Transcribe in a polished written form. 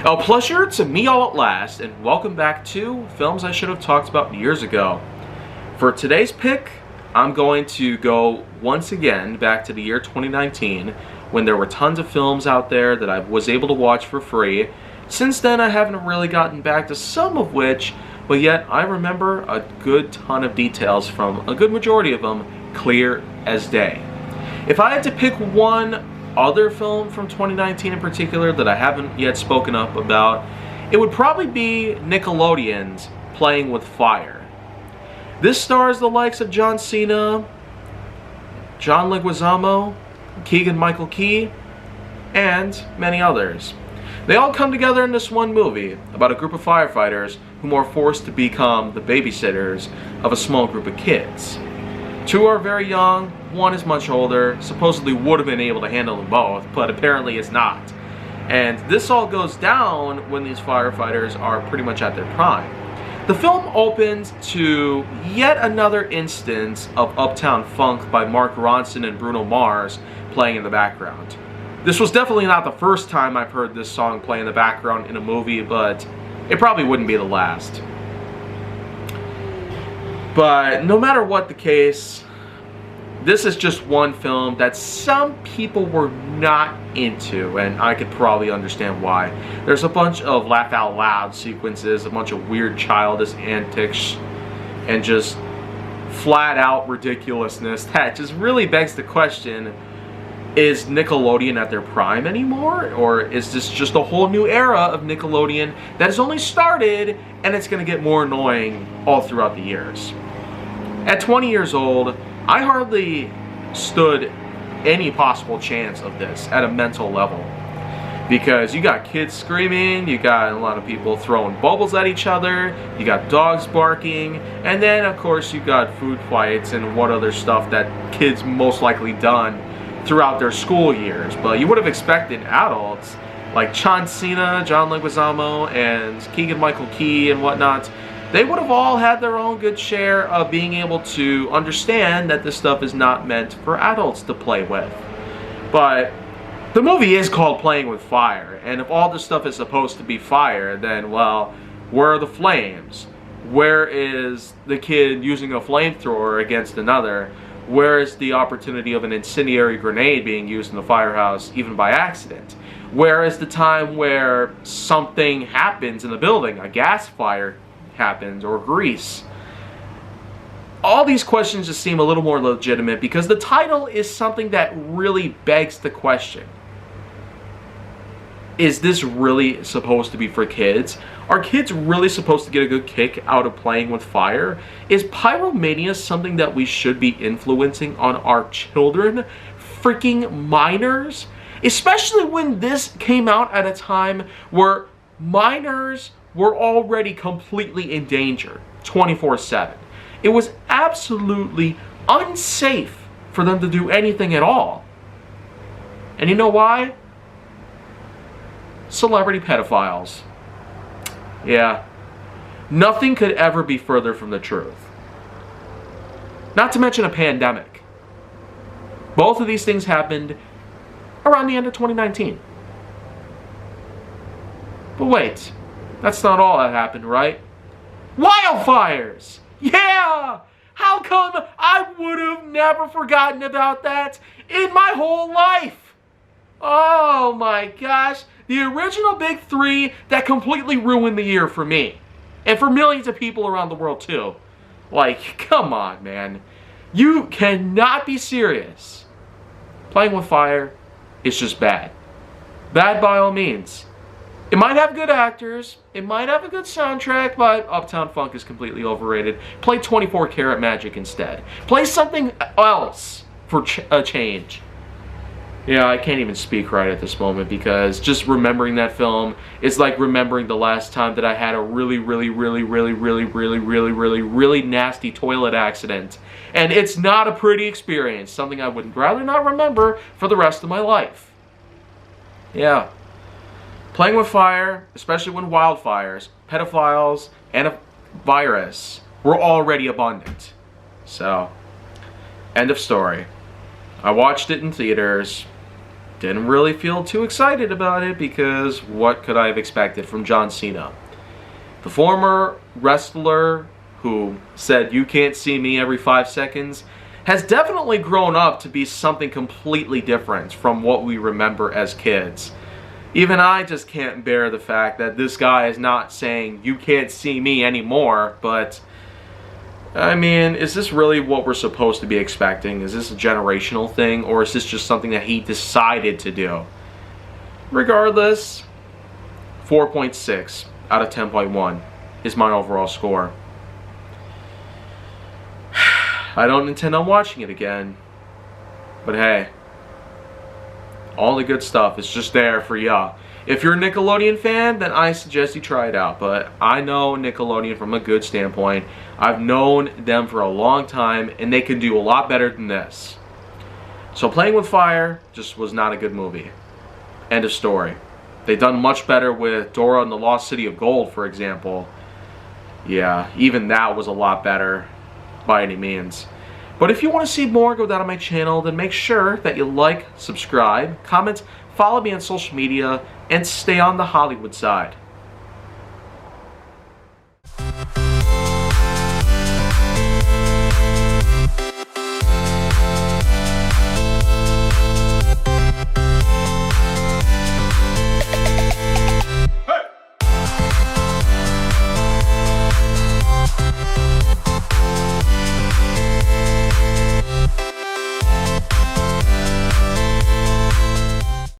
A pleasure to me all at last, and welcome back to Films I Should Have Talked About Years Ago. For today's pick, I'm going to go once again back to the year 2019, when there were tons of films out there that I was able to watch for free. Since then, I haven't really gotten back to some of which, but yet I remember a good ton of details from a good majority of them clear as day. If I had to pick one other film from 2019 in particular that I haven't yet spoken up about, it would probably be Nickelodeon's Playing with Fire. This stars the likes of John Cena, John Leguizamo, Keegan-Michael Key, and many others. They all come together in this one movie about a group of firefighters who are forced to become the babysitters of a small group of kids. Two are very young, one is much older, supposedly would have been able to handle them both, but apparently is not. And this all goes down when these firefighters are pretty much at their prime. The film opens to yet another instance of Uptown Funk by Mark Ronson and Bruno Mars playing in the background. This was definitely not the first time I've heard this song play in the background in a movie, but it probably wouldn't be the last. But no matter what the case, this is just one film that some people were not into, and I could probably understand why. There's a bunch of laugh out loud sequences, a bunch of weird childish antics, and just flat out ridiculousness that just really begs the question, is Nickelodeon at their prime anymore? Or is this just a whole new era of Nickelodeon that has only started and it's going to get more annoying all throughout the years? At 20 years old, I hardly stood any possible chance of this at a mental level. Because you got kids screaming, you got a lot of people throwing bubbles at each other, you got dogs barking, and then of course you got food fights and what other stuff that kids most likely done throughout their school years. But you would have expected adults like John Cena, John Leguizamo, and Keegan-Michael Key and whatnot, they would have all had their own good share of being able to understand that this stuff is not meant for adults to play with. But the movie is called Playing with Fire, and if all this stuff is supposed to be fire, then, well, where are the flames? Where is the kid using a flamethrower against another? Where is the opportunity of an incendiary grenade being used in the firehouse, even by accident? Where is the time where something happens in the building, a gas fire happens, or grease? All these questions just seem a little more legitimate because the title is something that really begs the question. Is this really supposed to be for kids? Are kids really supposed to get a good kick out of playing with fire? Is pyromania something that we should be influencing on our children? Freaking minors? Especially when this came out at a time where minors were already completely in danger 24/7. It was absolutely unsafe for them to do anything at all. And you know why? Celebrity pedophiles. Yeah. Nothing could ever be further from the truth. Not to mention a pandemic. Both of these things happened around the end of 2019. But wait. That's not all that happened, right? Wildfires! Yeah! How come I would have never forgotten about that in my whole life? Oh my gosh. The original big three that completely ruined the year for me. And for millions of people around the world too. Like, come on, man. You cannot be serious. Playing with Fire is just bad. Bad by all means. It might have good actors, it might have a good soundtrack, but Uptown Funk is completely overrated. Play 24 Karat Magic instead. Play something else for a change. Yeah, I can't even speak right at this moment because just remembering that film is like remembering the last time that I had a really nasty toilet accident. And it's not a pretty experience, something I would rather not remember for the rest of my life. Yeah. Playing with fire, especially when wildfires, pedophiles, and a virus were already abundant. So, end of story. I watched it in theaters. didn't really feel too excited about it because what could I have expected from John Cena? The former wrestler who said, "You can't see me every 5 seconds," has definitely grown up to be something completely different from what we remember as kids. Even I just can't bear the fact that this guy is not saying, "You can't see me" anymore, but I mean, is this really what we're supposed to be expecting? Is this a generational thing, or is this just something that he decided to do? Regardless, 4.6 out of 10.1 is my overall score. I don't intend on watching it again, but hey, all the good stuff is just there for ya. If you're a Nickelodeon fan, then I suggest you try it out. But I know Nickelodeon from a good standpoint. I've known them for a long time, and they can do a lot better than this. So Playing with Fire just was not a good movie. End of story. They've done much better with Dora and the Lost City of Gold, for example. Yeah, even that was a lot better by any means. But if you want to see more go down on my channel, then make sure that you like, subscribe, comment, follow me on social media, and stay on the Hollywood side.